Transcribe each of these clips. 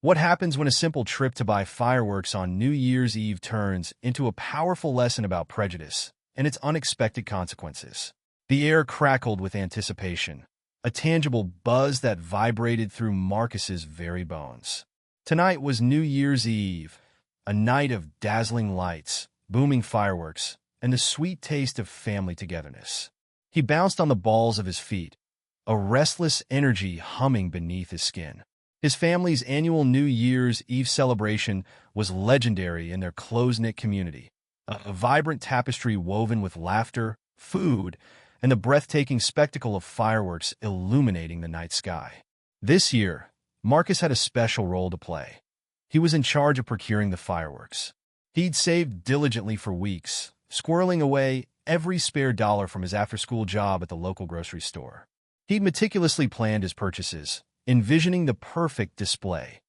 What happens when a simple trip to buy fireworks on New Year's Eve turns into a powerful lesson about prejudice and its unexpected consequences? The air crackled with anticipation, a tangible buzz that vibrated through Marcus's very bones. Tonight was New Year's Eve, a night of dazzling lights, booming fireworks, and the sweet taste of family togetherness. He bounced on the balls of his feet, a restless energy humming beneath his skin. His family's annual New Year's Eve celebration was legendary in their close-knit community, a vibrant tapestry woven with laughter, food, and the breathtaking spectacle of fireworks illuminating the night sky. This year, Marcus had a special role to play. He was in charge of procuring the fireworks. He'd saved diligently for weeks, squirreling away every spare dollar from his after-school job at the local grocery store. He'd meticulously planned his purchases, envisioning the perfect display,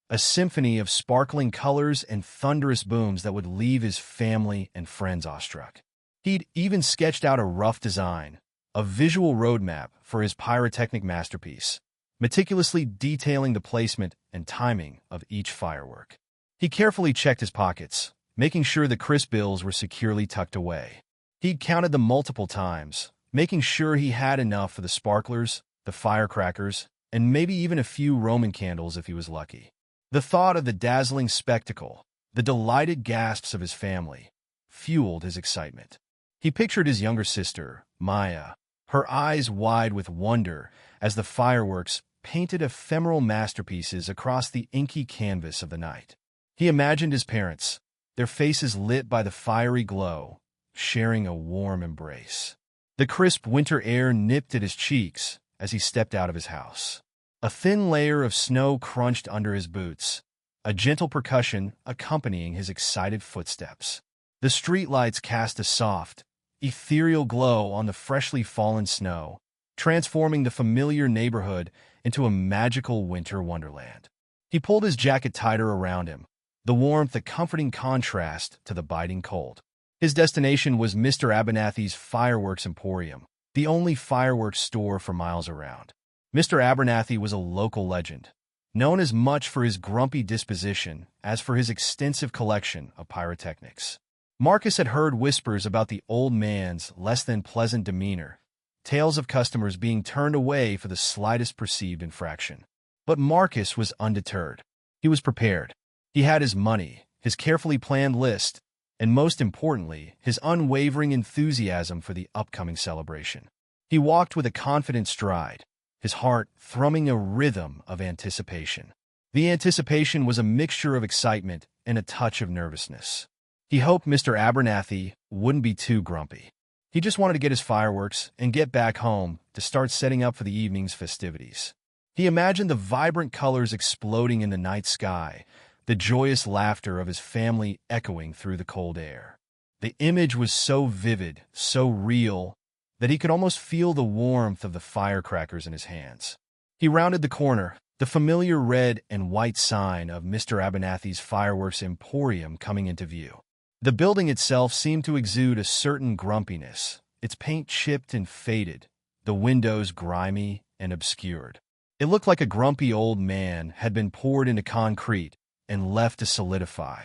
a symphony of sparkling colors and thunderous booms that would leave his family and friends awestruck. He'd even sketched out a rough design, a visual roadmap for his pyrotechnic masterpiece, meticulously detailing the placement and timing of each firework. He carefully checked his pockets, making sure the crisp bills were securely tucked away. He'd counted them multiple times, making sure he had enough for the sparklers, the firecrackers, and maybe even a few Roman candles if he was lucky. The thought of the dazzling spectacle, the delighted gasps of his family, fueled his excitement. He pictured his younger sister, Maya, her eyes wide with wonder as the fireworks painted ephemeral masterpieces across the inky canvas of the night. He imagined his parents, their faces lit by the fiery glow, sharing a warm embrace. The crisp winter air nipped at his cheeks as he stepped out of his house. A thin layer of snow crunched under his boots, a gentle percussion accompanying his excited footsteps. The streetlights cast a soft, ethereal glow on the freshly fallen snow, transforming the familiar neighborhood into a magical winter wonderland. He pulled his jacket tighter around him, the warmth a comforting contrast to the biting cold. His destination was Mr. Abernathy's Fireworks Emporium, the only fireworks store for miles around. Mr. Abernathy was a local legend, known as much for his grumpy disposition as for his extensive collection of pyrotechnics. Marcus had heard whispers about the old man's less-than-pleasant demeanor, tales of customers being turned away for the slightest perceived infraction. But Marcus was undeterred. He was prepared. He had his money, his carefully planned list, and most importantly, his unwavering enthusiasm for the upcoming celebration. He walked with a confident stride, his heart thrumming a rhythm of anticipation. The anticipation was a mixture of excitement and a touch of nervousness. He hoped Mr. Abernathy wouldn't be too grumpy. He just wanted to get his fireworks and get back home to start setting up for the evening's festivities. He imagined the vibrant colors exploding in the night sky, the joyous laughter of his family echoing through the cold air. The image was so vivid, so real, that he could almost feel the warmth of the firecrackers in his hands. He rounded the corner, the familiar red and white sign of Mr. Abernathy's Fireworks Emporium coming into view. The building itself seemed to exude a certain grumpiness, its paint chipped and faded, the windows grimy and obscured. It looked like a grumpy old man had been poured into concrete and left to solidify.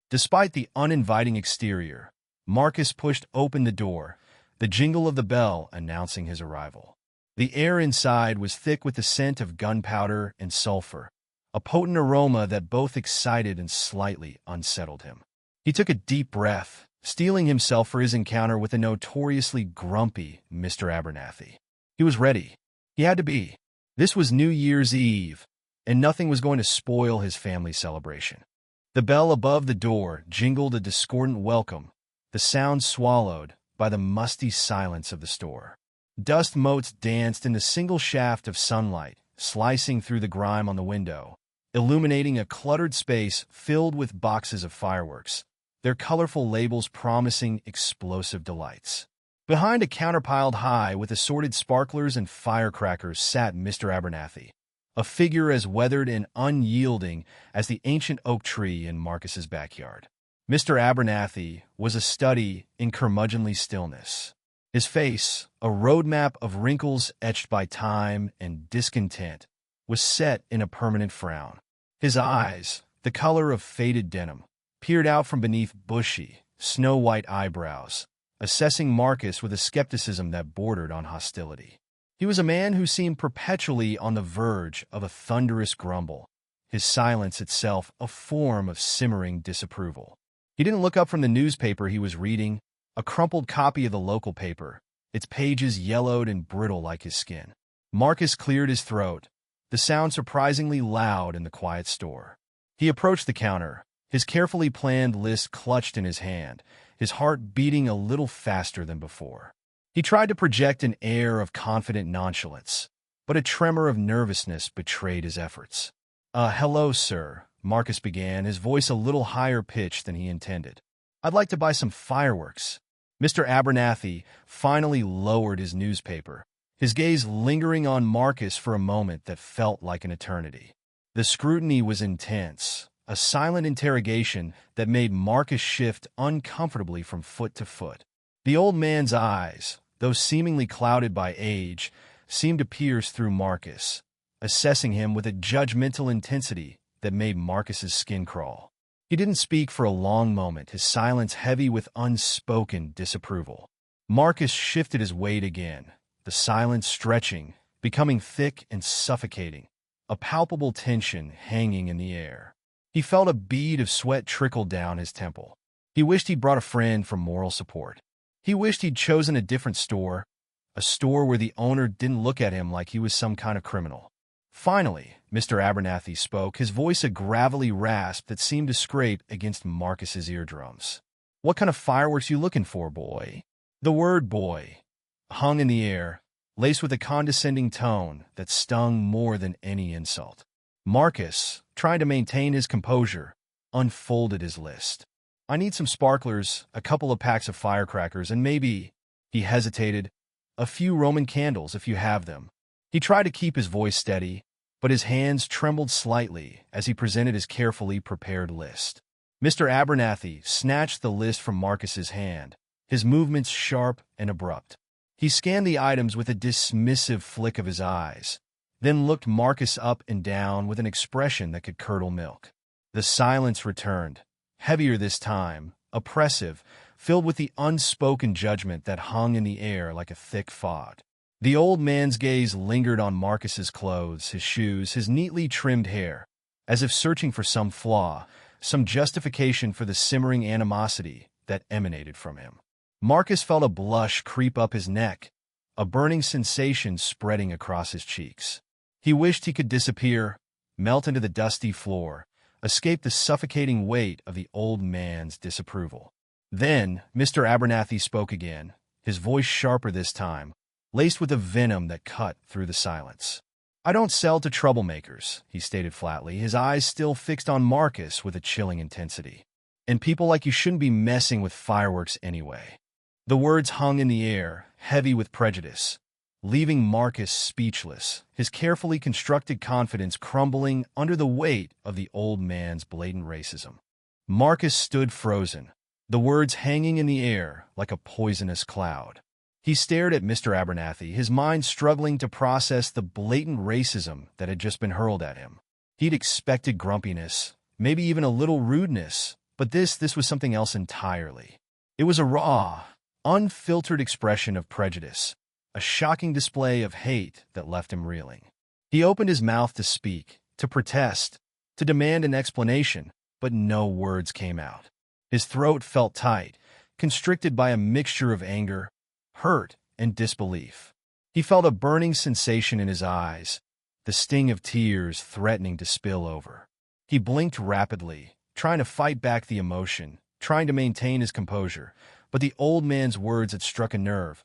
Despite the uninviting exterior, Marcus pushed open the door, the jingle of the bell announcing his arrival. The air inside was thick with the scent of gunpowder and sulfur, a potent aroma that both excited and slightly unsettled him. He took a deep breath, steeling himself for his encounter with the notoriously grumpy Mr. Abernathy. He was ready. He had to be. This was New Year's Eve, and nothing was going to spoil his family celebration. The bell above the door jingled a discordant welcome, the sound swallowed by the musty silence of the store. Dust motes danced in the single shaft of sunlight, slicing through the grime on the window, illuminating a cluttered space filled with boxes of fireworks, their colorful labels promising explosive delights. Behind a counter piled high with assorted sparklers and firecrackers sat Mr. Abernathy, a figure as weathered and unyielding as the ancient oak tree in Marcus's backyard. Mr. Abernathy was a study in curmudgeonly stillness. His face, a roadmap of wrinkles etched by time and discontent, was set in a permanent frown. His eyes, the color of faded denim, peered out from beneath bushy, snow-white eyebrows, assessing Marcus with a skepticism that bordered on hostility. He was a man who seemed perpetually on the verge of a thunderous grumble, his silence itself a form of simmering disapproval. He didn't look up from the newspaper he was reading, a crumpled copy of the local paper, its pages yellowed and brittle like his skin. Marcus cleared his throat, the sound surprisingly loud in the quiet store. He approached the counter, his carefully planned list clutched in his hand, his heart beating a little faster than before. He tried to project an air of confident nonchalance, but a tremor of nervousness betrayed his efforts. Hello, sir," Marcus began, his voice a little higher pitched than he intended. "I'd like to buy some fireworks." Mr. Abernathy finally lowered his newspaper, his gaze lingering on Marcus for a moment that felt like an eternity. The scrutiny was intense, a silent interrogation that made Marcus shift uncomfortably from foot to foot. The old man's eyes, though seemingly clouded by age, seemed to pierce through Marcus, assessing him with a judgmental intensity that made Marcus's skin crawl. He didn't speak for a long moment, his silence heavy with unspoken disapproval. Marcus shifted his weight again, the silence stretching, becoming thick and suffocating, a palpable tension hanging in the air. He felt a bead of sweat trickle down his temple. He wished he'd brought a friend for moral support. He wished he'd chosen a different store, a store where the owner didn't look at him like he was some kind of criminal. Finally, Mr. Abernathy spoke, his voice a gravelly rasp that seemed to scrape against Marcus's eardrums. "What kind of fireworks you looking for, boy?" The word boy hung in the air, laced with a condescending tone that stung more than any insult. Marcus, trying to maintain his composure, unfolded his list. "I need some sparklers, a couple of packs of firecrackers, and maybe," he hesitated, "a few Roman candles if you have them." He tried to keep his voice steady, but his hands trembled slightly as he presented his carefully prepared list. Mr. Abernathy snatched the list from Marcus's hand, his movements sharp and abrupt. He scanned the items with a dismissive flick of his eyes, then looked Marcus up and down with an expression that could curdle milk. The silence returned, heavier this time, oppressive, filled with the unspoken judgment that hung in the air like a thick fog. The old man's gaze lingered on Marcus's clothes, his shoes, his neatly trimmed hair, as if searching for some flaw, some justification for the simmering animosity that emanated from him. Marcus felt a blush creep up his neck, a burning sensation spreading across his cheeks. He wished he could disappear, melt into the dusty floor, escape the suffocating weight of the old man's disapproval. Then Mr. Abernathy spoke again, his voice sharper this time, laced with a venom that cut through the silence. "I don't sell to troublemakers," he stated flatly, his eyes still fixed on Marcus with a chilling intensity. "And people like you shouldn't be messing with fireworks anyway." The words hung in the air, heavy with prejudice, leaving Marcus speechless, his carefully constructed confidence crumbling under the weight of the old man's blatant racism. Marcus stood frozen, the words hanging in the air like a poisonous cloud. He stared at Mr. Abernathy, his mind struggling to process the blatant racism that had just been hurled at him. He'd expected grumpiness, maybe even a little rudeness, but this was something else entirely. It was a raw, unfiltered expression of prejudice, a shocking display of hate that left him reeling. He opened his mouth to speak, to protest, to demand an explanation, but no words came out. His throat felt tight, constricted by a mixture of anger, hurt, and disbelief. He felt a burning sensation in his eyes, the sting of tears threatening to spill over. He blinked rapidly, trying to fight back the emotion, trying to maintain his composure, but the old man's words had struck a nerve,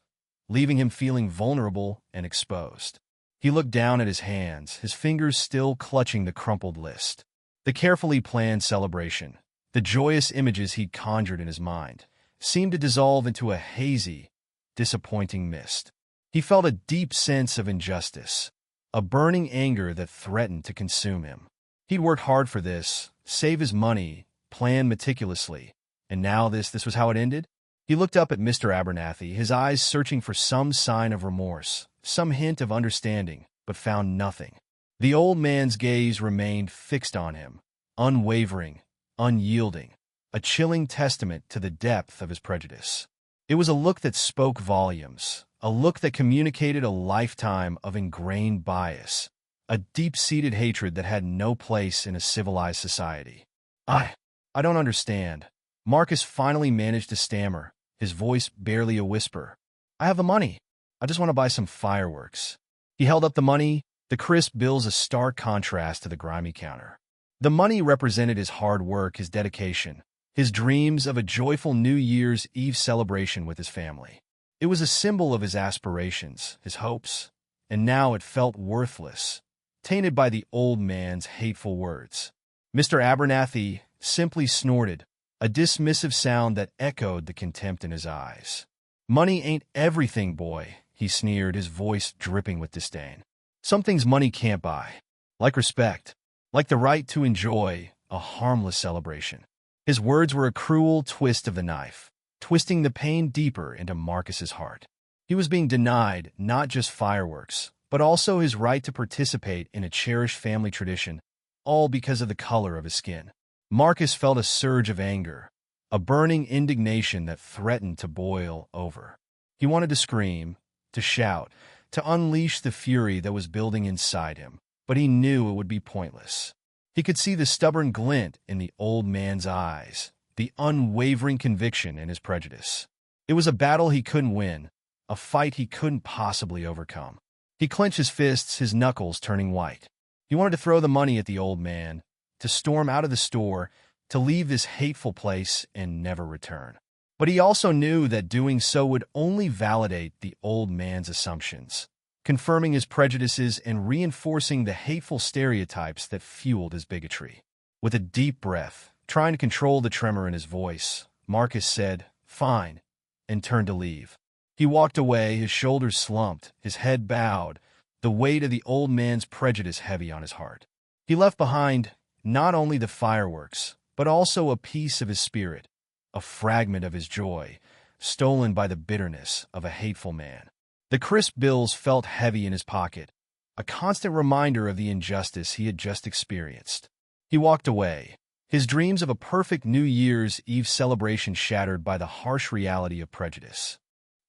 leaving him feeling vulnerable and exposed. He looked down at his hands, his fingers still clutching the crumpled list. The carefully planned celebration, the joyous images he'd conjured in his mind, seemed to dissolve into a hazy, disappointing mist. He felt a deep sense of injustice, a burning anger that threatened to consume him. He'd worked hard for this, save his money, planned meticulously, and now this was how it ended? He looked up at Mr. Abernathy, his eyes searching for some sign of remorse, some hint of understanding, but found nothing. The old man's gaze remained fixed on him, unwavering, unyielding, a chilling testament to the depth of his prejudice. It was a look that spoke volumes, a look that communicated a lifetime of ingrained bias, a deep-seated hatred that had no place in a civilized society. I don't understand. Marcus finally managed to stammer, his voice barely a whisper. I have the money. I just want to buy some fireworks. He held up the money, the crisp bills a stark contrast to the grimy counter. The money represented his hard work, his dedication, his dreams of a joyful New Year's Eve celebration with his family. It was a symbol of his aspirations, his hopes, and now it felt worthless, tainted by the old man's hateful words. Mr. Abernathy simply snorted, a dismissive sound that echoed the contempt in his eyes. Money ain't everything, boy, he sneered, his voice dripping with disdain. Some things money can't buy, like respect, like the right to enjoy a harmless celebration. His words were a cruel twist of the knife, twisting the pain deeper into Marcus's heart. He was being denied not just fireworks, but also his right to participate in a cherished family tradition, all because of the color of his skin. Marcus felt a surge of anger, a burning indignation that threatened to boil over. He wanted to scream, to shout, to unleash the fury that was building inside him, but he knew it would be pointless. He could see the stubborn glint in the old man's eyes, the unwavering conviction in his prejudice. It was a battle he couldn't win, a fight he couldn't possibly overcome. He clenched his fists, his knuckles turning white. He wanted to throw the money at the old man, to storm out of the store, to leave this hateful place and never return. But he also knew that doing so would only validate the old man's assumptions, confirming his prejudices and reinforcing the hateful stereotypes that fueled his bigotry. With a deep breath, trying to control the tremor in his voice, Marcus said, "Fine," and turned to leave. He walked away, his shoulders slumped, his head bowed, the weight of the old man's prejudice heavy on his heart. He left behind not only the fireworks, but also a piece of his spirit, a fragment of his joy, stolen by the bitterness of a hateful man. The crisp bills felt heavy in his pocket, a constant reminder of the injustice he had just experienced. He walked away, his dreams of a perfect New Year's Eve celebration shattered by the harsh reality of prejudice.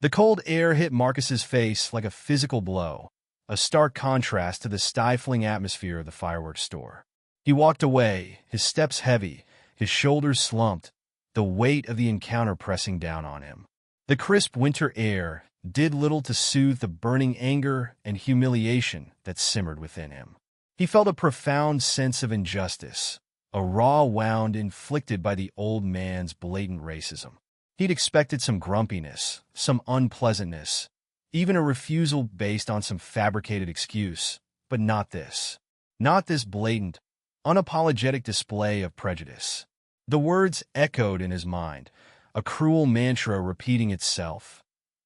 The cold air hit Marcus's face like a physical blow, a stark contrast to the stifling atmosphere of the fireworks store. He walked away, his steps heavy, his shoulders slumped, the weight of the encounter pressing down on him. The crisp winter air did little to soothe the burning anger and humiliation that simmered within him. He felt a profound sense of injustice, a raw wound inflicted by the old man's blatant racism. He'd expected some grumpiness, some unpleasantness, even a refusal based on some fabricated excuse, but not this. Not this blatant, unapologetic display of prejudice. The words echoed in his mind, a cruel mantra repeating itself.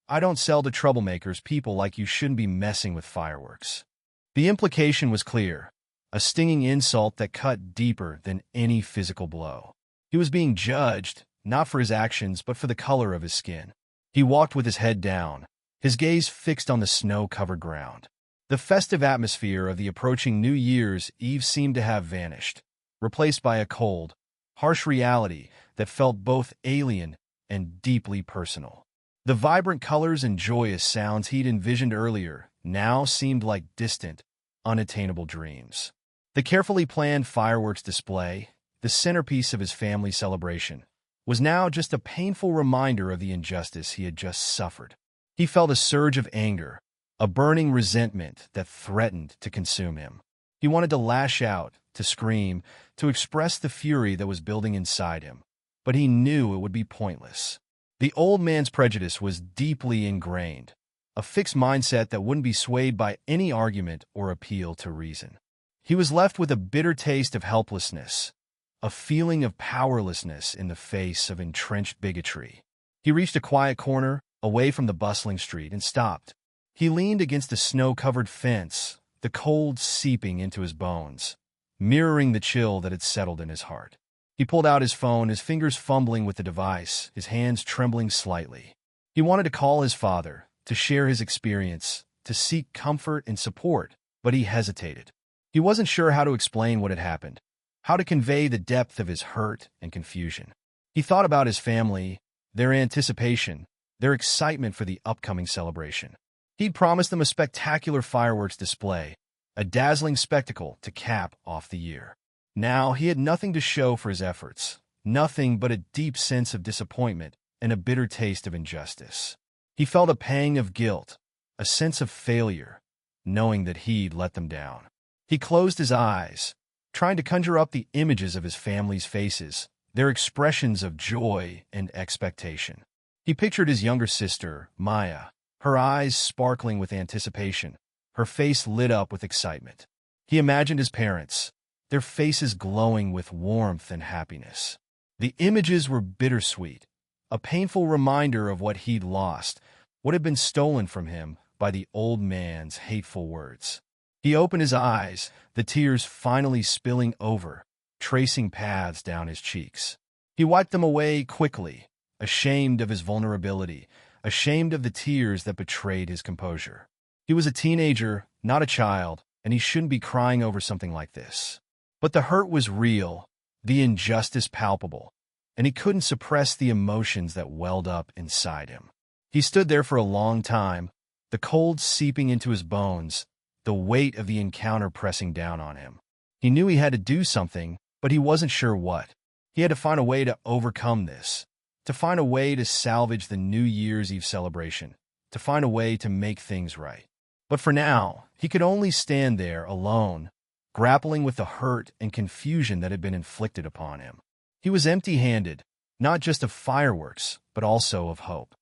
I don't sell to troublemakers, people like you shouldn't be messing with fireworks. The implication was clear, a stinging insult that cut deeper than any physical blow. He was being judged, not for his actions, but for the color of his skin. He walked with his head down, his gaze fixed on the snow-covered ground. The festive atmosphere of the approaching New Year's Eve seemed to have vanished, replaced by a cold, harsh reality that felt both alien and deeply personal. The vibrant colors and joyous sounds he'd envisioned earlier now seemed like distant, unattainable dreams. The carefully planned fireworks display, the centerpiece of his family celebration, was now just a painful reminder of the injustice he had just suffered. He felt a surge of anger, a burning resentment that threatened to consume him. He wanted to lash out, to scream, to express the fury that was building inside him, but he knew it would be pointless. The old man's prejudice was deeply ingrained, a fixed mindset that wouldn't be swayed by any argument or appeal to reason. He was left with a bitter taste of helplessness, a feeling of powerlessness in the face of entrenched bigotry. He reached a quiet corner, away from the bustling street, and stopped. He leaned against the snow-covered fence, the cold seeping into his bones, mirroring the chill that had settled in his heart. He pulled out his phone, his fingers fumbling with the device, his hands trembling slightly. He wanted to call his father, to share his experience, to seek comfort and support, but he hesitated. He wasn't sure how to explain what had happened, how to convey the depth of his hurt and confusion. He thought about his family, their anticipation, their excitement for the upcoming celebration. He'd promised them a spectacular fireworks display, a dazzling spectacle to cap off the year. Now he had nothing to show for his efforts, nothing but a deep sense of disappointment and a bitter taste of injustice. He felt a pang of guilt, a sense of failure, knowing that he'd let them down. He closed his eyes, trying to conjure up the images of his family's faces, their expressions of joy and expectation. He pictured his younger sister, Maya, her eyes sparkling with anticipation, her face lit up with excitement. He imagined his parents, their faces glowing with warmth and happiness. The images were bittersweet, a painful reminder of what he'd lost, what had been stolen from him by the old man's hateful words. He opened his eyes, the tears finally spilling over, tracing paths down his cheeks. He wiped them away quickly, ashamed of his vulnerability, ashamed of the tears that betrayed his composure. He was a teenager, not a child, and he shouldn't be crying over something like this. But the hurt was real, the injustice palpable, and he couldn't suppress the emotions that welled up inside him. He stood there for a long time, the cold seeping into his bones, the weight of the encounter pressing down on him. He knew he had to do something, but he wasn't sure what. He had to find a way to overcome this, to find a way to salvage the New Year's Eve celebration, to find a way to make things right. But for now, he could only stand there alone, grappling with the hurt and confusion that had been inflicted upon him. He was empty-handed, not just of fireworks, but also of hope.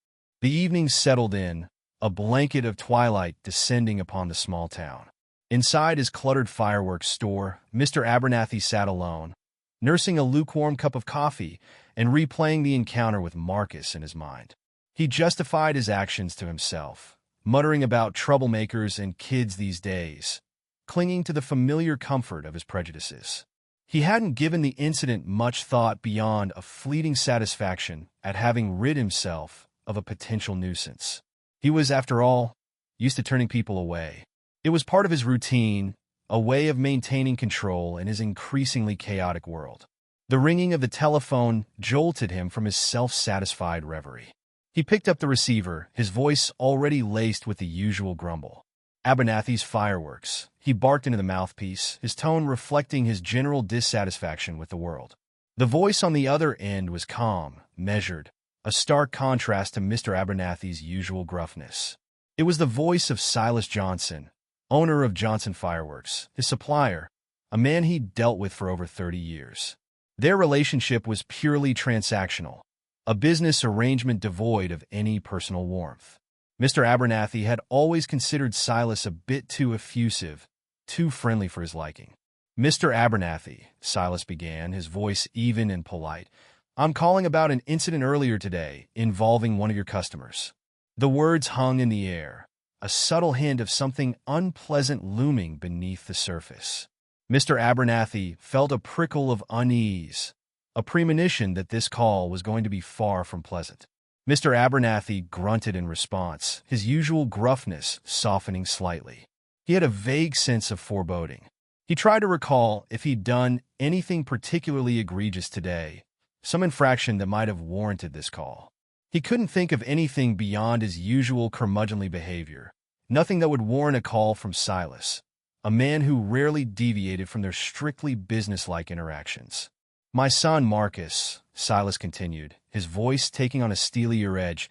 The evening settled in, a blanket of twilight descending upon the small town. Inside his cluttered fireworks store, Mr. Abernathy sat alone, nursing a lukewarm cup of coffee and replaying the encounter with Marcus in his mind. He justified his actions to himself, muttering about troublemakers and kids these days, clinging to the familiar comfort of his prejudices. He hadn't given the incident much thought beyond a fleeting satisfaction at having rid himself of a potential nuisance. He was, after all, used to turning people away. It was part of his routine, a way of maintaining control in his increasingly chaotic world. The ringing of the telephone jolted him from his self-satisfied reverie. He picked up the receiver, his voice already laced with the usual grumble. Abernathy's Fireworks. He barked into the mouthpiece, his tone reflecting his general dissatisfaction with the world. The voice on the other end was calm, measured, a stark contrast to Mr. Abernathy's usual gruffness. It was the voice of Silas Johnson, owner of Johnson Fireworks, his supplier, a man he'd dealt with for over 30 years. Their relationship was purely transactional, a business arrangement devoid of any personal warmth. Mr. Abernathy had always considered Silas a bit too effusive, too friendly for his liking. "Mr. Abernathy," Silas began, his voice even and polite, "I'm calling about an incident earlier today involving one of your customers." The words hung in the air, a subtle hint of something unpleasant looming beneath the surface. Mr. Abernathy felt a prickle of unease, a premonition that this call was going to be far from pleasant. Mr. Abernathy grunted in response, his usual gruffness softening slightly. He had a vague sense of foreboding. He tried to recall if he'd done anything particularly egregious today, some infraction that might have warranted this call. He couldn't think of anything beyond his usual curmudgeonly behavior, nothing that would warrant a call from Silas, a man who rarely deviated from their strictly businesslike interactions. "My son Marcus," Silas continued, his voice taking on a steelier edge,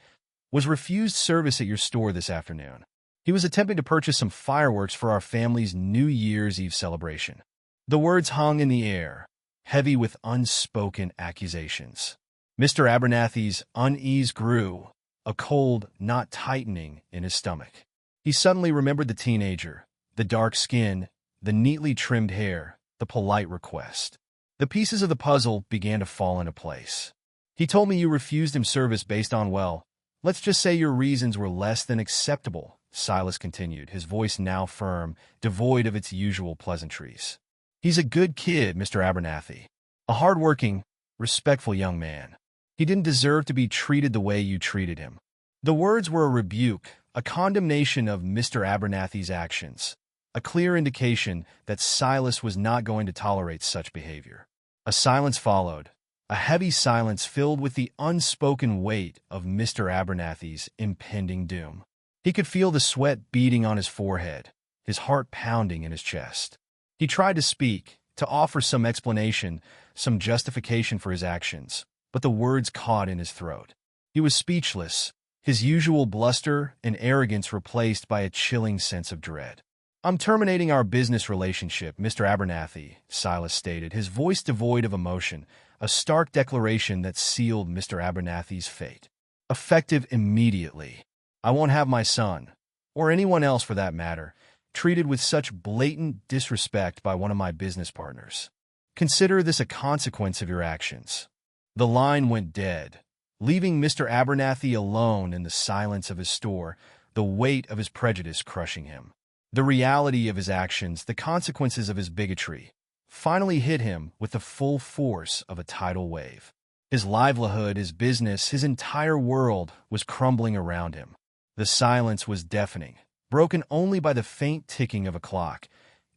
"was refused service at your store this afternoon. He was attempting to purchase some fireworks for our family's New Year's Eve celebration." The words hung in the air, heavy with unspoken accusations. Mr. Abernathy's unease grew, a cold knot tightening in his stomach. He suddenly remembered the teenager, the dark skin, the neatly trimmed hair, the polite request. The pieces of the puzzle began to fall into place. "He told me you refused him service based on, well, let's just say your reasons were less than acceptable," Silas continued, his voice now firm, devoid of its usual pleasantries. "He's a good kid, Mr. Abernathy. A hard-working, respectful young man. He didn't deserve to be treated the way you treated him." The words were a rebuke, a condemnation of Mr. Abernathy's actions, a clear indication that Silas was not going to tolerate such behavior. A silence followed, a heavy silence filled with the unspoken weight of Mr. Abernathy's impending doom. He could feel the sweat beading on his forehead, his heart pounding in his chest. He tried to speak, to offer some explanation, some justification for his actions, but the words caught in his throat. He was speechless, his usual bluster and arrogance replaced by a chilling sense of dread. "I'm terminating our business relationship, Mr. Abernathy," Silas stated, his voice devoid of emotion, a stark declaration that sealed Mr. Abernathy's fate. "Effective immediately. I won't have my son, or anyone else for that matter, treated with such blatant disrespect by one of my business partners. Consider this a consequence of your actions." The line went dead, leaving Mr. Abernathy alone in the silence of his store, the weight of his prejudice crushing him. The reality of his actions, the consequences of his bigotry, finally hit him with the full force of a tidal wave. His livelihood, his business, his entire world was crumbling around him. The silence was deafening, broken only by the faint ticking of a clock,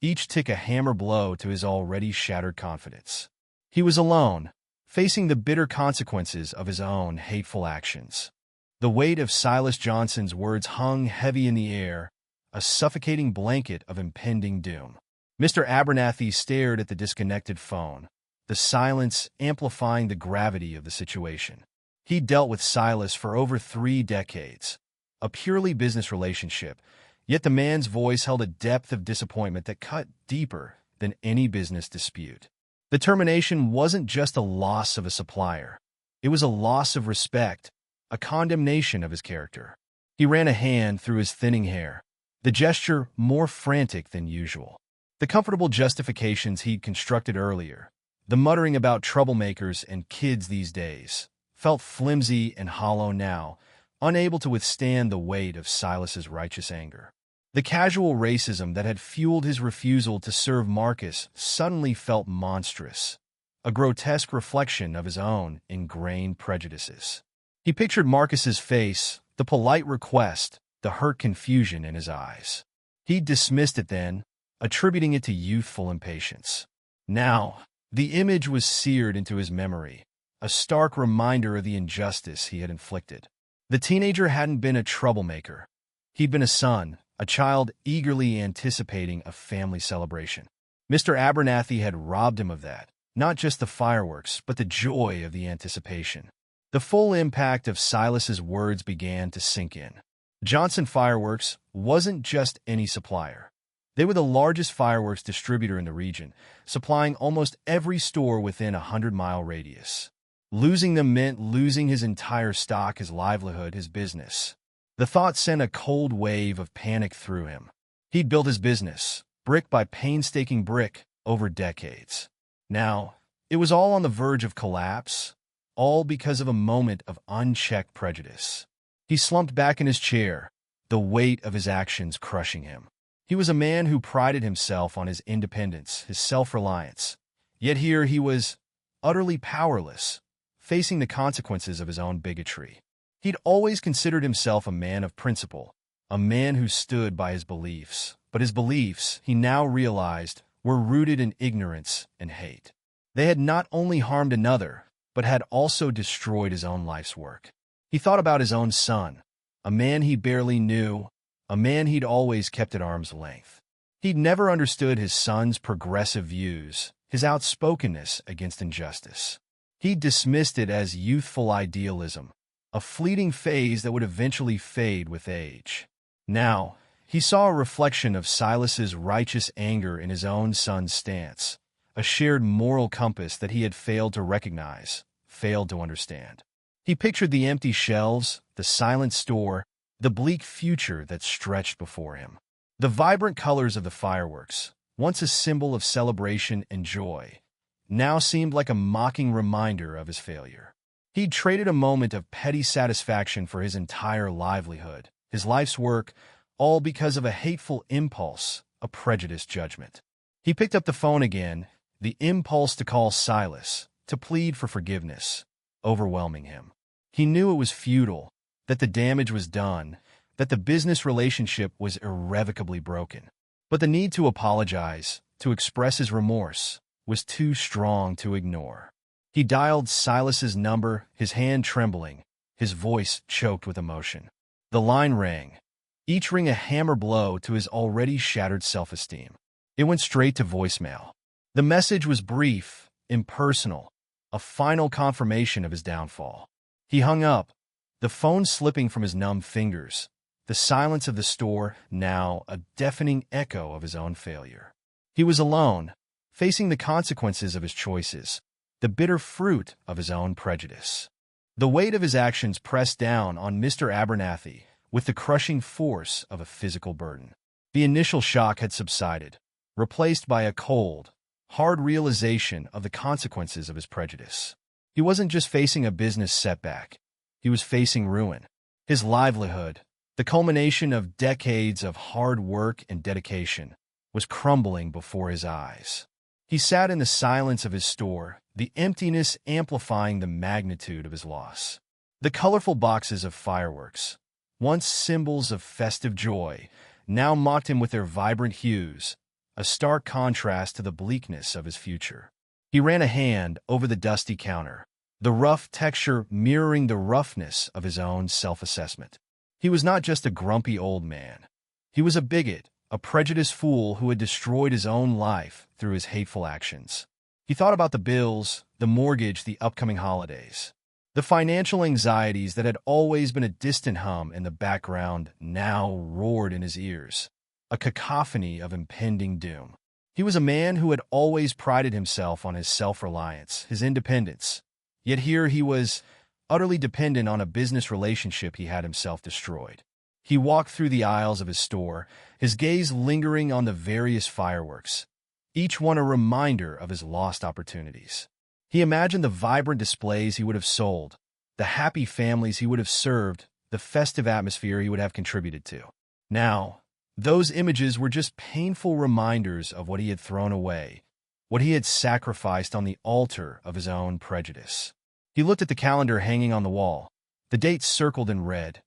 each tick a hammer blow to his already shattered confidence. He was alone, facing the bitter consequences of his own hateful actions. The weight of Silas Johnson's words hung heavy in the air, a suffocating blanket of impending doom. Mr. Abernathy stared at the disconnected phone, the silence amplifying the gravity of the situation. He'd dealt with Silas for over 3 decades, a purely business relationship, yet the man's voice held a depth of disappointment that cut deeper than any business dispute. The termination wasn't just a loss of a supplier. It was a loss of respect, a condemnation of his character. He ran a hand through his thinning hair, the gesture more frantic than usual. The comfortable justifications he'd constructed earlier, the muttering about troublemakers and kids these days, felt flimsy and hollow now, unable to withstand the weight of Silas's righteous anger. The casual racism that had fueled his refusal to serve Marcus suddenly felt monstrous, a grotesque reflection of his own ingrained prejudices. He pictured Marcus's face, the polite request, the hurt confusion in his eyes. He'd dismissed it then, attributing it to youthful impatience. Now, the image was seared into his memory, a stark reminder of the injustice he had inflicted. The teenager hadn't been a troublemaker. He'd been a son, a child eagerly anticipating a family celebration. Mr. Abernathy had robbed him of that, not just the fireworks, but the joy of the anticipation. The full impact of Silas's words began to sink in. Johnson Fireworks wasn't just any supplier. They were the largest fireworks distributor in the region, supplying almost every store within a 100-mile radius. Losing them meant losing his entire stock, his livelihood, his business. The thought sent a cold wave of panic through him. He'd built his business, brick by painstaking brick, over decades. Now, it was all on the verge of collapse, all because of a moment of unchecked prejudice. He slumped back in his chair, the weight of his actions crushing him. He was a man who prided himself on his independence, his self-reliance. Yet here he was, utterly powerless, facing the consequences of his own bigotry. He'd always considered himself a man of principle, a man who stood by his beliefs. But his beliefs, he now realized, were rooted in ignorance and hate. They had not only harmed another, but had also destroyed his own life's work. He thought about his own son, a man he barely knew, a man he'd always kept at arm's length. He'd never understood his son's progressive views, his outspokenness against injustice. He'd dismissed it as youthful idealism, a fleeting phase that would eventually fade with age. Now, he saw a reflection of Silas's righteous anger in his own son's stance, a shared moral compass that he had failed to recognize, failed to understand. He pictured the empty shelves, the silent store, the bleak future that stretched before him. The vibrant colors of the fireworks, once a symbol of celebration and joy, now seemed like a mocking reminder of his failure. He'd traded a moment of petty satisfaction for his entire livelihood, his life's work, all because of a hateful impulse, a prejudiced judgment. He picked up the phone again, the impulse to call Silas, to plead for forgiveness, overwhelming him. He knew it was futile, that the damage was done, that the business relationship was irrevocably broken. But the need to apologize, to express his remorse, was too strong to ignore. He dialed Silas's number, his hand trembling, his voice choked with emotion. The line rang, each ring a hammer blow to his already shattered self-esteem. It went straight to voicemail. The message was brief, impersonal, a final confirmation of his downfall. He hung up, the phone slipping from his numb fingers, the silence of the store now a deafening echo of his own failure. He was alone, facing the consequences of his choices, the bitter fruit of his own prejudice. The weight of his actions pressed down on Mr. Abernathy with the crushing force of a physical burden. The initial shock had subsided, replaced by a cold, hard realization of the consequences of his prejudice. He wasn't just facing a business setback. He was facing ruin. His livelihood, the culmination of decades of hard work and dedication, was crumbling before his eyes. He sat in the silence of his store, the emptiness amplifying the magnitude of his loss. The colorful boxes of fireworks, once symbols of festive joy, now mocked him with their vibrant hues, a stark contrast to the bleakness of his future. He ran a hand over the dusty counter, the rough texture mirroring the roughness of his own self-assessment. He was not just a grumpy old man. He was a bigot, a prejudiced fool who had destroyed his own life through his hateful actions. He thought about the bills, the mortgage, the upcoming holidays. The financial anxieties that had always been a distant hum in the background now roared in his ears, a cacophony of impending doom. He was a man who had always prided himself on his self-reliance, his independence. Yet here he was, utterly dependent on a business relationship he had himself destroyed. He walked through the aisles of his store, his gaze lingering on the various fireworks, each one a reminder of his lost opportunities. He imagined the vibrant displays he would have sold, the happy families he would have served, the festive atmosphere he would have contributed to. Now, those images were just painful reminders of what he had thrown away, what he had sacrificed on the altar of his own prejudice. He looked at the calendar hanging on the wall, the date circled in red,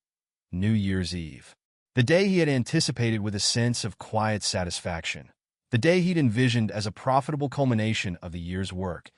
New Year's Eve. The day he had anticipated with a sense of quiet satisfaction, the day he'd envisioned as a profitable culmination of the year's work,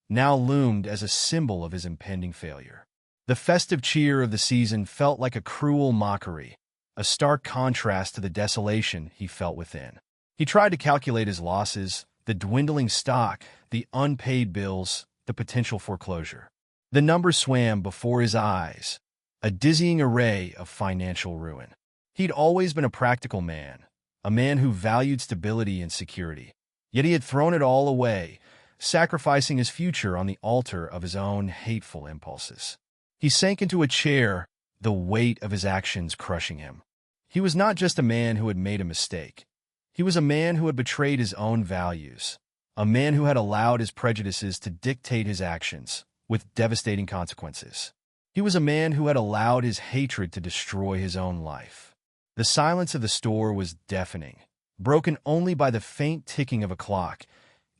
now loomed as a symbol of his impending failure. The festive cheer of the season felt like a cruel mockery, a stark contrast to the desolation he felt within. He tried to calculate his losses, the dwindling stock, the unpaid bills, the potential foreclosure. The numbers swam before his eyes, a dizzying array of financial ruin. He'd always been a practical man, a man who valued stability and security. Yet he had thrown it all away, sacrificing his future on the altar of his own hateful impulses. He sank into a chair, the weight of his actions crushing him. He was not just a man who had made a mistake. He was a man who had betrayed his own values, a man who had allowed his prejudices to dictate his actions, with devastating consequences. He was a man who had allowed his hatred to destroy his own life. The silence of the store was deafening, broken only by the faint ticking of a clock,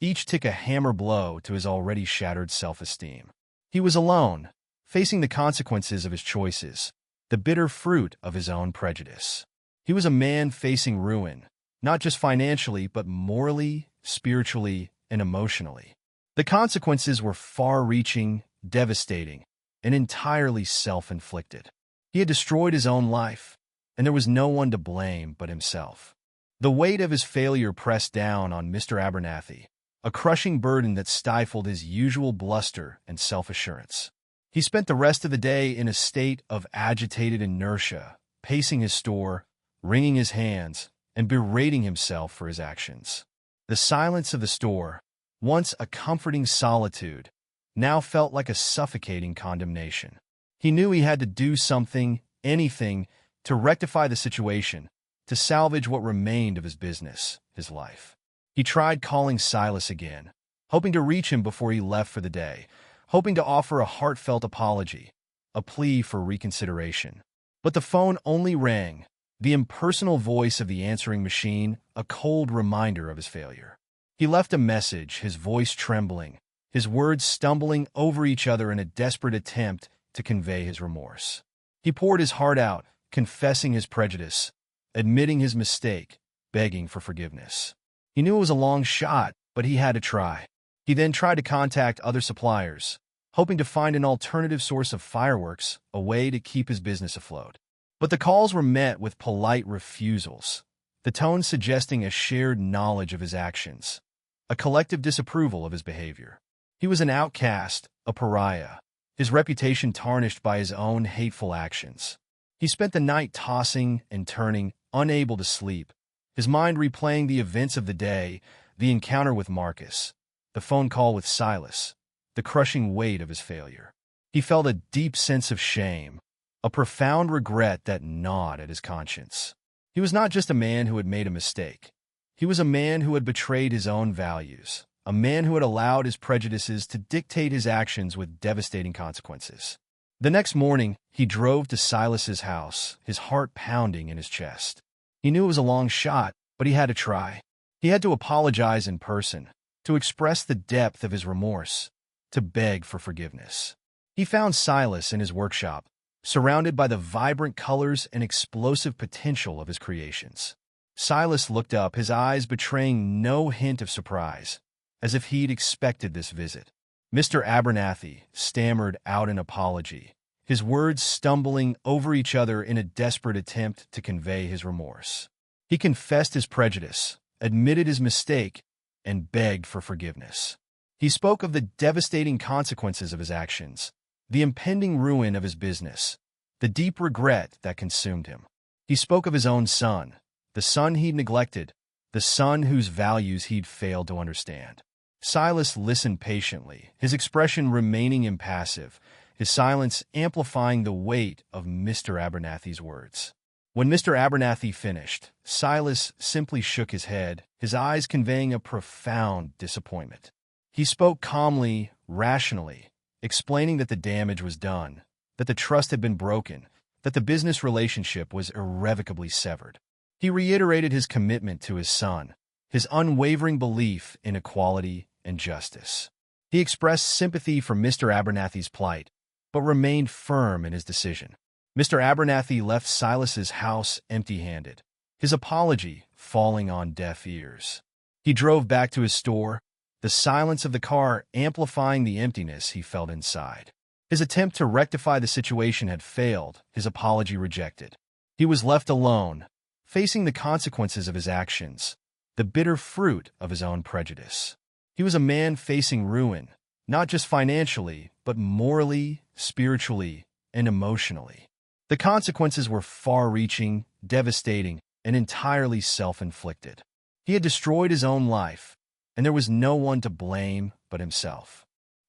each tick a hammer blow to his already shattered self-esteem. He was alone, facing the consequences of his choices, the bitter fruit of his own prejudice. He was a man facing ruin, not just financially, but morally, spiritually, and emotionally. The consequences were far-reaching, devastating, and entirely self-inflicted. He had destroyed his own life, and there was no one to blame but himself. The weight of his failure pressed down on Mr. Abernathy, a crushing burden that stifled his usual bluster and self-assurance. He spent the rest of the day in a state of agitated inertia, pacing his store, wringing his hands, and berating himself for his actions. The silence of the store, once a comforting solitude, now felt like a suffocating condemnation. He knew he had to do something, anything, to rectify the situation, to salvage what remained of his business, his life. He tried calling Silas again, hoping to reach him before he left for the day, hoping to offer a heartfelt apology, a plea for reconsideration. But the phone only rang, the impersonal voice of the answering machine, a cold reminder of his failure. He left a message, his voice trembling, his words stumbling over each other in a desperate attempt to convey his remorse. He poured his heart out, confessing his prejudice, admitting his mistake, begging for forgiveness. He knew it was a long shot, but he had to try. He then tried to contact other suppliers, hoping to find an alternative source of fireworks, a way to keep his business afloat. But the calls were met with polite refusals, the tone suggesting a shared knowledge of his actions, a collective disapproval of his behavior. He was an outcast, a pariah, his reputation tarnished by his own hateful actions. He spent the night tossing and turning, unable to sleep, his mind replaying the events of the day, the encounter with Marcus, the phone call with Silas, the crushing weight of his failure. He felt a deep sense of shame, a profound regret that gnawed at his conscience. He was not just a man who had made a mistake. He was a man who had betrayed his own values, a man who had allowed his prejudices to dictate his actions with devastating consequences. The next morning, he drove to Silas's house, his heart pounding in his chest. He knew it was a long shot, but he had to try. He had to apologize in person, to express the depth of his remorse, to beg for forgiveness. He found Silas in his workshop, surrounded by the vibrant colors and explosive potential of his creations. Silas looked up, his eyes betraying no hint of surprise, as if he'd expected this visit. Mr. Abernathy stammered out an apology, his words stumbling over each other in a desperate attempt to convey his remorse. He confessed his prejudice, admitted his mistake, and begged for forgiveness. He spoke of the devastating consequences of his actions, the impending ruin of his business, the deep regret that consumed him. He spoke of his own son, the son he'd neglected, the son whose values he'd failed to understand. Silas listened patiently, his expression remaining impassive, his silence amplifying the weight of Mr. Abernathy's words. When Mr. Abernathy finished, Silas simply shook his head, his eyes conveying a profound disappointment. He spoke calmly, rationally, explaining that the damage was done, that the trust had been broken, that the business relationship was irrevocably severed. He reiterated his commitment to his son, his unwavering belief in equality and justice. He expressed sympathy for Mr. Abernathy's plight, but remained firm in his decision. Mr. Abernathy left Silas's house empty-handed, his apology falling on deaf ears. He drove back to his store, the silence of the car amplifying the emptiness he felt inside. His attempt to rectify the situation had failed, his apology rejected. He was left alone, facing the consequences of his actions, the bitter fruit of his own prejudice. He was a man facing ruin, not just financially, but morally, spiritually, and emotionally. The consequences were far-reaching, devastating, and entirely self-inflicted. He had destroyed his own life, and there was no one to blame but himself.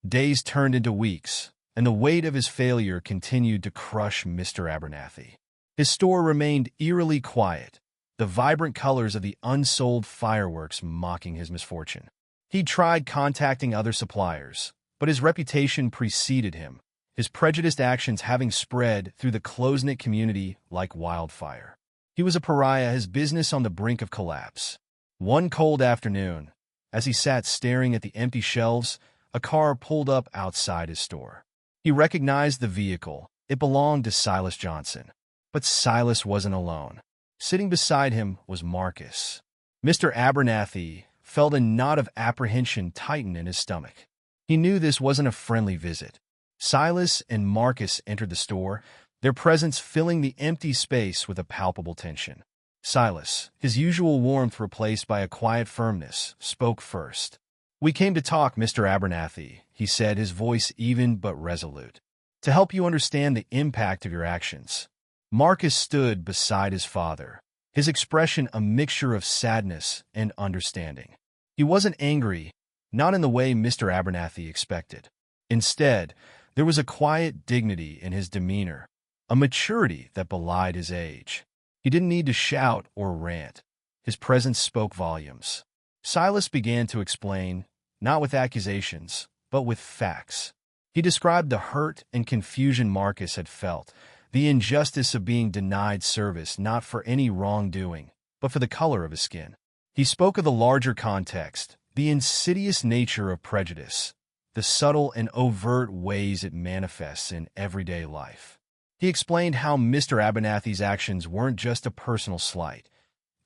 Days turned into weeks, and the weight of his failure continued to crush Mr. Abernathy. His store remained eerily quiet, the vibrant colors of the unsold fireworks mocking his misfortune. He tried contacting other suppliers, but his reputation preceded him, his prejudiced actions having spread through the close-knit community like wildfire. He was a pariah, his business on the brink of collapse. One cold afternoon, as he sat staring at the empty shelves, a car pulled up outside his store. He recognized the vehicle. It belonged to Silas Johnson. But Silas wasn't alone. Sitting beside him was Marcus. Mr. Abernathy felt a knot of apprehension tighten in his stomach. He knew this wasn't a friendly visit. Silas and Marcus entered the store, their presence filling the empty space with a palpable tension. Silas, his usual warmth replaced by a quiet firmness, spoke first. "We came to talk, Mr. Abernathy," he said, his voice even but resolute, "to help you understand the impact of your actions." Marcus stood beside his father, his expression a mixture of sadness and understanding. He wasn't angry, not in the way Mr. Abernathy expected. Instead, there was a quiet dignity in his demeanor, a maturity that belied his age. He didn't need to shout or rant. His presence spoke volumes. Silas began to explain, not with accusations, but with facts. He described the hurt and confusion Marcus had felt, the injustice of being denied service not for any wrongdoing, but for the color of his skin. He spoke of the larger context, the insidious nature of prejudice, the subtle and overt ways it manifests in everyday life. He explained how Mr. Abernathy's actions weren't just a personal slight.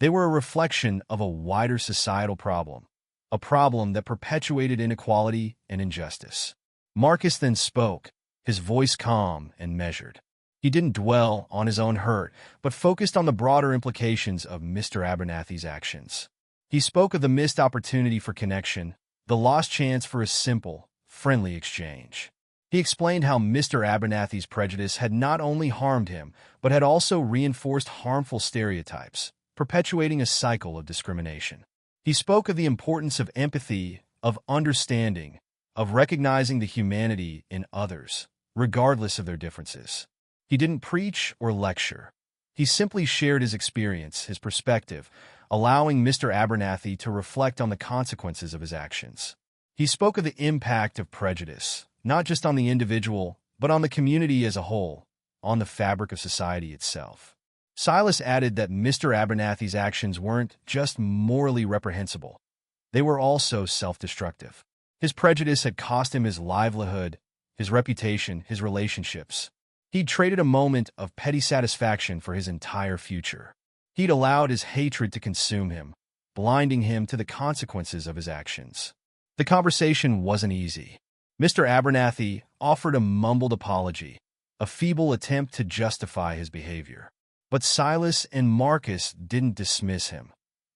They were a reflection of a wider societal problem, a problem that perpetuated inequality and injustice. Marcus then spoke, his voice calm and measured. He didn't dwell on his own hurt, but focused on the broader implications of Mr. Abernathy's actions. He spoke of the missed opportunity for connection, the lost chance for a simple, friendly exchange. He explained how Mr. Abernathy's prejudice had not only harmed him, but had also reinforced harmful stereotypes, perpetuating a cycle of discrimination. He spoke of the importance of empathy, of understanding, of recognizing the humanity in others, regardless of their differences. He didn't preach or lecture. He simply shared his experience, his perspective, allowing Mr. Abernathy to reflect on the consequences of his actions. He spoke of the impact of prejudice, not just on the individual, but on the community as a whole, on the fabric of society itself. Silas added that Mr. Abernathy's actions weren't just morally reprehensible. They were also self-destructive. His prejudice had cost him his livelihood, his reputation, his relationships. He'd traded a moment of petty satisfaction for his entire future. He'd allowed his hatred to consume him, blinding him to the consequences of his actions. The conversation wasn't easy. Mr. Abernathy offered a mumbled apology, a feeble attempt to justify his behavior. But Silas and Marcus didn't dismiss him.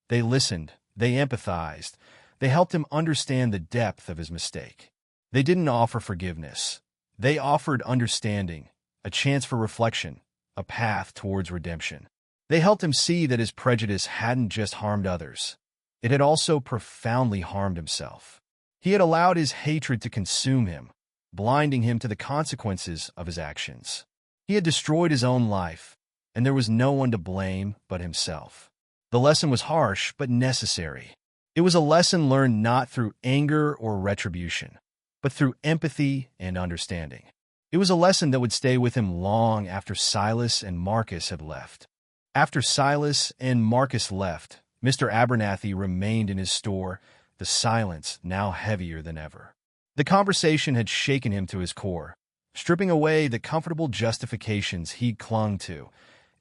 They listened, they empathized, they helped him understand the depth of his mistake. They didn't offer forgiveness. They offered understanding, a chance for reflection, a path towards redemption. They helped him see that his prejudice hadn't just harmed others. It had also profoundly harmed himself. He had allowed his hatred to consume him, blinding him to the consequences of his actions. He had destroyed his own life, and there was no one to blame but himself. The lesson was harsh but necessary. It was a lesson learned not through anger or retribution, but through empathy and understanding. It was a lesson that would stay with him long after Silas and Marcus had left. After Silas and Marcus left, Mr. Abernathy remained in his store, the silence now heavier than ever. The conversation had shaken him to his core, stripping away the comfortable justifications he'd clung to,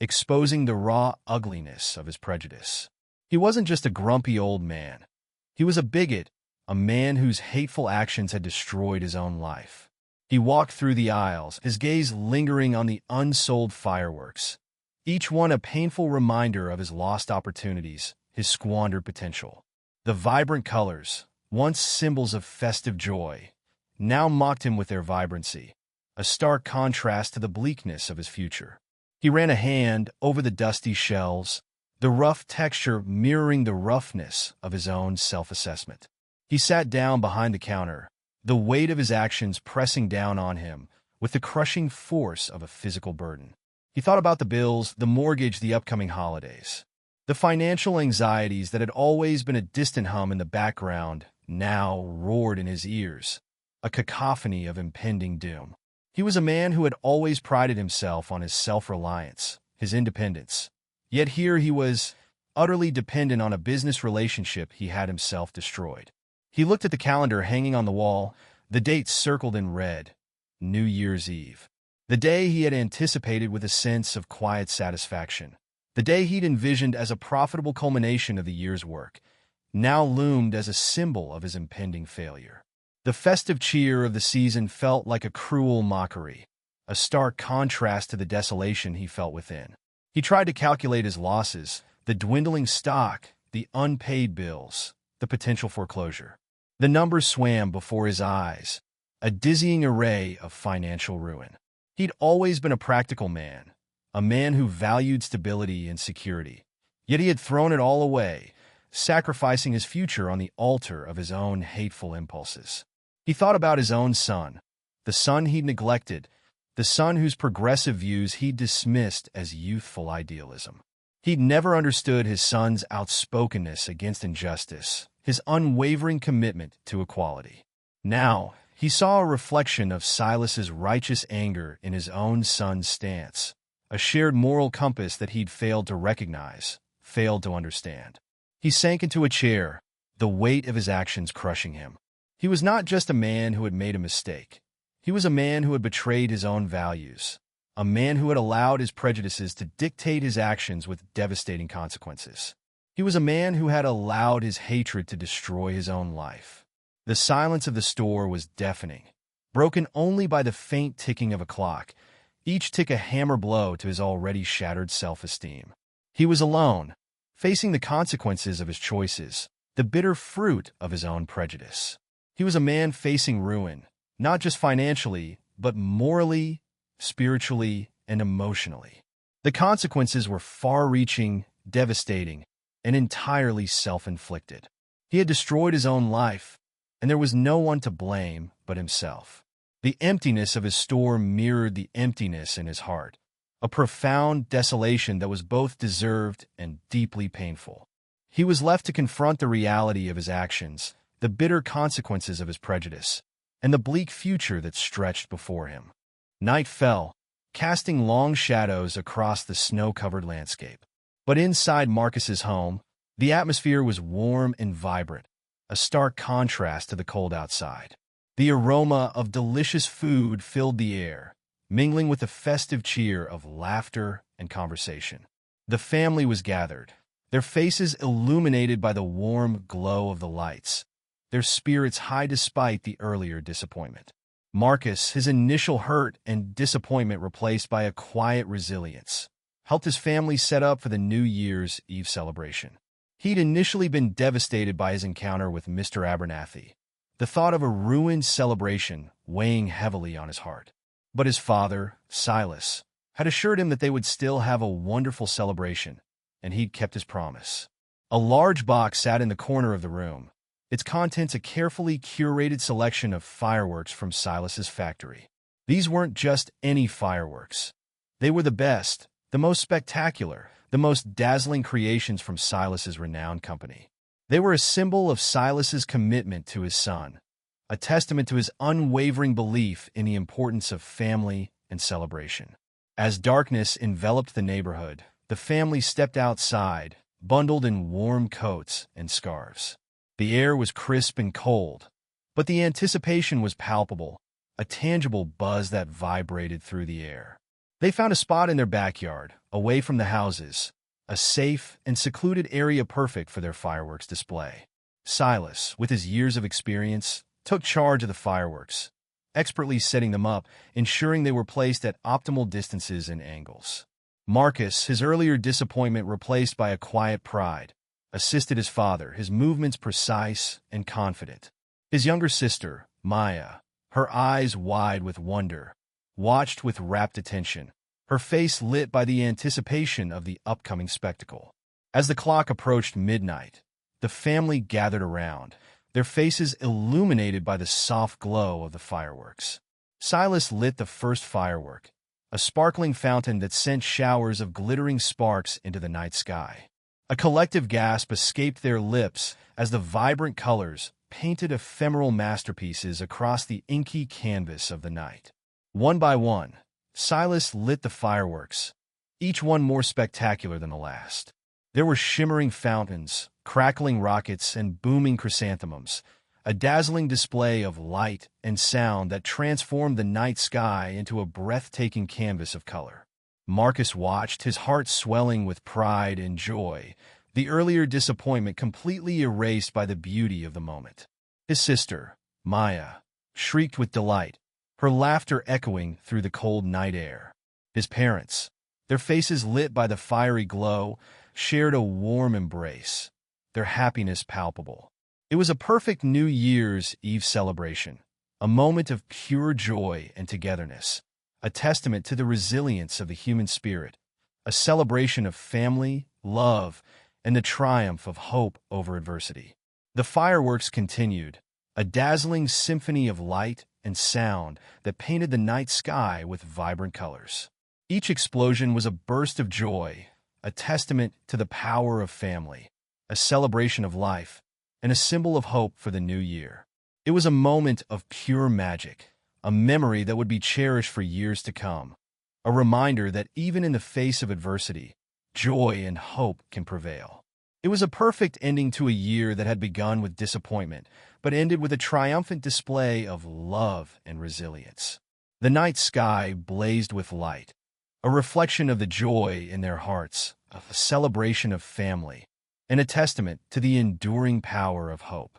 exposing the raw ugliness of his prejudice. He wasn't just a grumpy old man. He was a bigot, a man whose hateful actions had destroyed his own life. He walked through the aisles, his gaze lingering on the unsold fireworks, each one a painful reminder of his lost opportunities, his squandered potential. The vibrant colors, once symbols of festive joy, now mocked him with their vibrancy, a stark contrast to the bleakness of his future. He ran a hand over the dusty shelves, the rough texture mirroring the roughness of his own self-assessment. He sat down behind the counter, the weight of his actions pressing down on him with the crushing force of a physical burden. He thought about the bills, the mortgage, the upcoming holidays. The financial anxieties that had always been a distant hum in the background now roared in his ears, a cacophony of impending doom. He was a man who had always prided himself on his self-reliance, his independence. Yet here he was, utterly dependent on a business relationship he had himself destroyed. He looked at the calendar hanging on the wall, the date circled in red, New Year's Eve. The day he had anticipated with a sense of quiet satisfaction. The day he'd envisioned as a profitable culmination of the year's work, now loomed as a symbol of his impending failure. The festive cheer of the season felt like a cruel mockery, a stark contrast to the desolation he felt within. He tried to calculate his losses, the dwindling stock, the unpaid bills, the potential foreclosure. The numbers swam before his eyes, a dizzying array of financial ruin. He'd always been a practical man, a man who valued stability and security. Yet he had thrown it all away, sacrificing his future on the altar of his own hateful impulses. He thought about his own son, the son he'd neglected, the son whose progressive views he'd dismissed as youthful idealism. He'd never understood his son's outspokenness against injustice, his unwavering commitment to equality. Now, he saw a reflection of Silas's righteous anger in his own son's stance, a shared moral compass that he'd failed to recognize, failed to understand. He sank into a chair, the weight of his actions crushing him. He was not just a man who had made a mistake. He was a man who had betrayed his own values, a man who had allowed his prejudices to dictate his actions with devastating consequences. He was a man who had allowed his hatred to destroy his own life. The silence of the store was deafening, broken only by the faint ticking of a clock, each tick a hammer blow to his already shattered self-esteem. He was alone, facing the consequences of his choices, the bitter fruit of his own prejudice. He was a man facing ruin, not just financially, but morally, spiritually, and emotionally. The consequences were far-reaching, devastating, and entirely self-inflicted. He had destroyed his own life, and there was no one to blame but himself. The emptiness of his store mirrored the emptiness in his heart, a profound desolation that was both deserved and deeply painful. He was left to confront the reality of his actions, the bitter consequences of his prejudice, and the bleak future that stretched before him. Night fell, casting long shadows across the snow-covered landscape. But inside Marcus's home, the atmosphere was warm and vibrant, a stark contrast to the cold outside. The aroma of delicious food filled the air, mingling with the festive cheer of laughter and conversation. The family was gathered, their faces illuminated by the warm glow of the lights, their spirits high despite the earlier disappointment. Marcus, his initial hurt and disappointment replaced by a quiet resilience, helped his family set up for the New Year's Eve celebration. He'd initially been devastated by his encounter with Mr. Abernathy, the thought of a ruined celebration weighing heavily on his heart. But his father, Silas, had assured him that they would still have a wonderful celebration, and he'd kept his promise. A large box sat in the corner of the room, its contents a carefully curated selection of fireworks from Silas's factory. These weren't just any fireworks. They were the best, the most spectacular, the most dazzling creations from Silas's renowned company. They were a symbol of Silas's commitment to his son, a testament to his unwavering belief in the importance of family and celebration. As darkness enveloped the neighborhood, the family stepped outside, bundled in warm coats and scarves. The air was crisp and cold, but the anticipation was palpable, a tangible buzz that vibrated through the air. They found a spot in their backyard, away from the houses, a safe and secluded area perfect for their fireworks display. Silas, with his years of experience, took charge of the fireworks, expertly setting them up, ensuring they were placed at optimal distances and angles. Marcus, his earlier disappointment replaced by a quiet pride, assisted his father, his movements precise and confident. His younger sister, Maya, her eyes wide with wonder, watched with rapt attention, her face lit by the anticipation of the upcoming spectacle. As the clock approached midnight, the family gathered around, their faces illuminated by the soft glow of the fireworks. Silas lit the first firework, a sparkling fountain that sent showers of glittering sparks into the night sky. A collective gasp escaped their lips as the vibrant colors painted ephemeral masterpieces across the inky canvas of the night. One by one, Silas lit the fireworks, each one more spectacular than the last. There were shimmering fountains, crackling rockets, and booming chrysanthemums, a dazzling display of light and sound that transformed the night sky into a breathtaking canvas of color. Marcus watched, his heart swelling with pride and joy, the earlier disappointment completely erased by the beauty of the moment. His sister, Maya, shrieked with delight, her laughter echoing through the cold night air. His parents, their faces lit by the fiery glow, shared a warm embrace, their happiness palpable. It was a perfect New Year's Eve celebration, a moment of pure joy and togetherness, a testament to the resilience of the human spirit, a celebration of family, love, and the triumph of hope over adversity. The fireworks continued, a dazzling symphony of light and sound that painted the night sky with vibrant colors. Each explosion was a burst of joy, a testament to the power of family, a celebration of life, and a symbol of hope for the new year. It was a moment of pure magic, a memory that would be cherished for years to come, a reminder that even in the face of adversity, joy and hope can prevail. It was a perfect ending to a year that had begun with disappointment, but ended with a triumphant display of love and resilience. The night sky blazed with light, a reflection of the joy in their hearts, a celebration of family, and a testament to the enduring power of hope.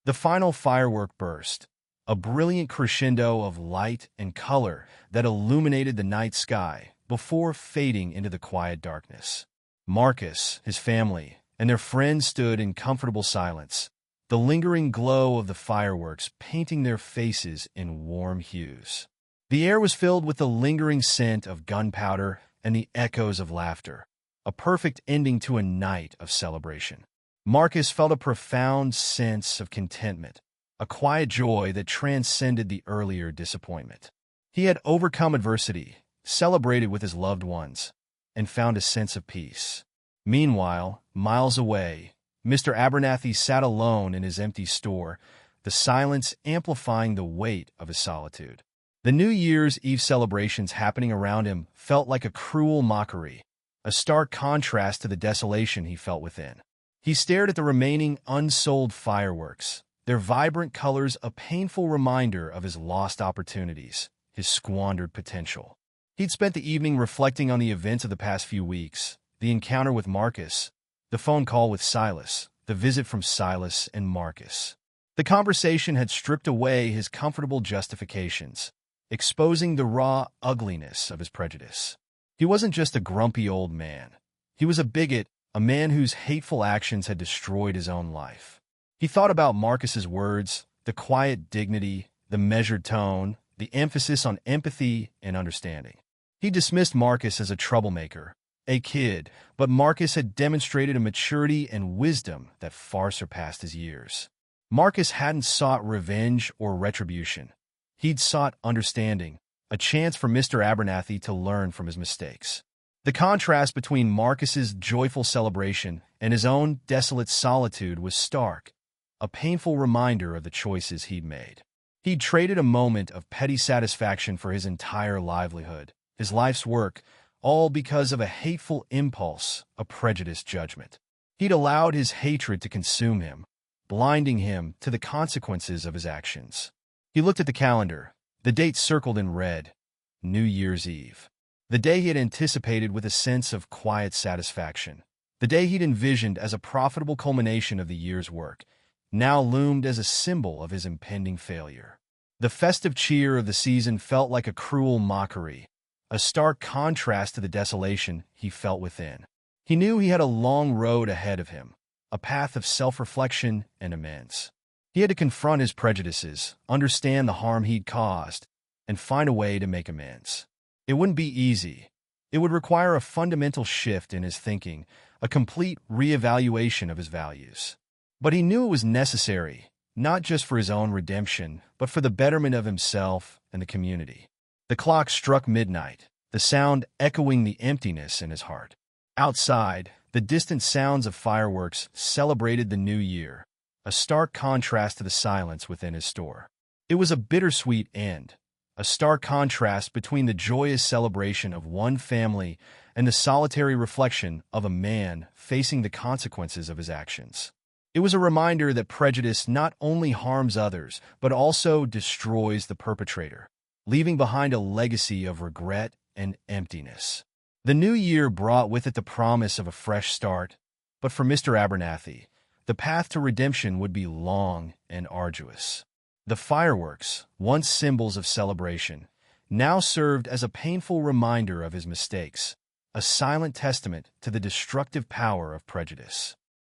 The final firework burst, a brilliant crescendo of light and color that illuminated the night sky before fading into the quiet darkness. Marcus, his family, and their friends stood in comfortable silence, the lingering glow of the fireworks painting their faces in warm hues. The air was filled with the lingering scent of gunpowder and the echoes of laughter, a perfect ending to a night of celebration. Marcus felt a profound sense of contentment, a quiet joy that transcended the earlier disappointment. He had overcome adversity, celebrated with his loved ones, and found a sense of peace. Meanwhile, miles away, Mr. Abernathy sat alone in his empty store, the silence amplifying the weight of his solitude. The New Year's Eve celebrations happening around him felt like a cruel mockery, a stark contrast to the desolation he felt within. He stared at the remaining unsold fireworks, their vibrant colors a painful reminder of his lost opportunities, his squandered potential. He'd spent the evening reflecting on the events of the past few weeks, the encounter with Marcus, the phone call with Silas, the visit from Silas and Marcus. The conversation had stripped away his comfortable justifications, exposing the raw ugliness of his prejudice. He wasn't just a grumpy old man. He was a bigot, a man whose hateful actions had destroyed his own life. He thought about Marcus's words, the quiet dignity, the measured tone, the emphasis on empathy and understanding. He dismissed Marcus as a troublemaker, a kid, but Marcus had demonstrated a maturity and wisdom that far surpassed his years. Marcus hadn't sought revenge or retribution. He'd sought understanding, a chance for Mr. Abernathy to learn from his mistakes. The contrast between Marcus's joyful celebration and his own desolate solitude was stark, a painful reminder of the choices he'd made. He'd traded a moment of petty satisfaction for his entire livelihood, his life's work, all because of a hateful impulse, a prejudiced judgment. He'd allowed his hatred to consume him, blinding him to the consequences of his actions. He looked at the calendar, the date circled in red, New Year's Eve. The day he had anticipated with a sense of quiet satisfaction, the day he'd envisioned as a profitable culmination of the year's work, now loomed as a symbol of his impending failure. The festive cheer of the season felt like a cruel mockery, a stark contrast to the desolation he felt within. He knew he had a long road ahead of him, a path of self-reflection and amends. He had to confront his prejudices, understand the harm he'd caused, and find a way to make amends. It wouldn't be easy. It would require a fundamental shift in his thinking, a complete reevaluation of his values. But he knew it was necessary, not just for his own redemption, but for the betterment of himself and the community. The clock struck midnight, the sound echoing the emptiness in his heart. Outside, the distant sounds of fireworks celebrated the new year, a stark contrast to the silence within his store. It was a bittersweet end, a stark contrast between the joyous celebration of one family and the solitary reflection of a man facing the consequences of his actions. It was a reminder that prejudice not only harms others, but also destroys the perpetrator, leaving behind a legacy of regret and emptiness. The new year brought with it the promise of a fresh start, but for Mr. Abernathy, the path to redemption would be long and arduous. The fireworks, once symbols of celebration, now served as a painful reminder of his mistakes, a silent testament to the destructive power of prejudice.